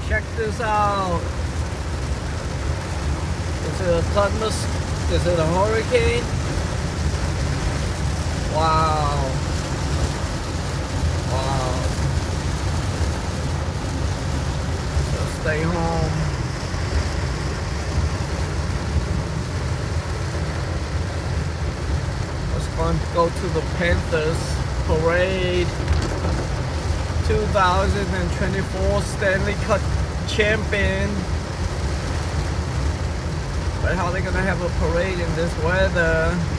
Check this out. Is it a thunderstorm? Is it a hurricane? Wow. Wow. So stay home. Let's go to the Panthers parade. 2024 Stanley Cup champion. But how are they gonna have a parade in this weather?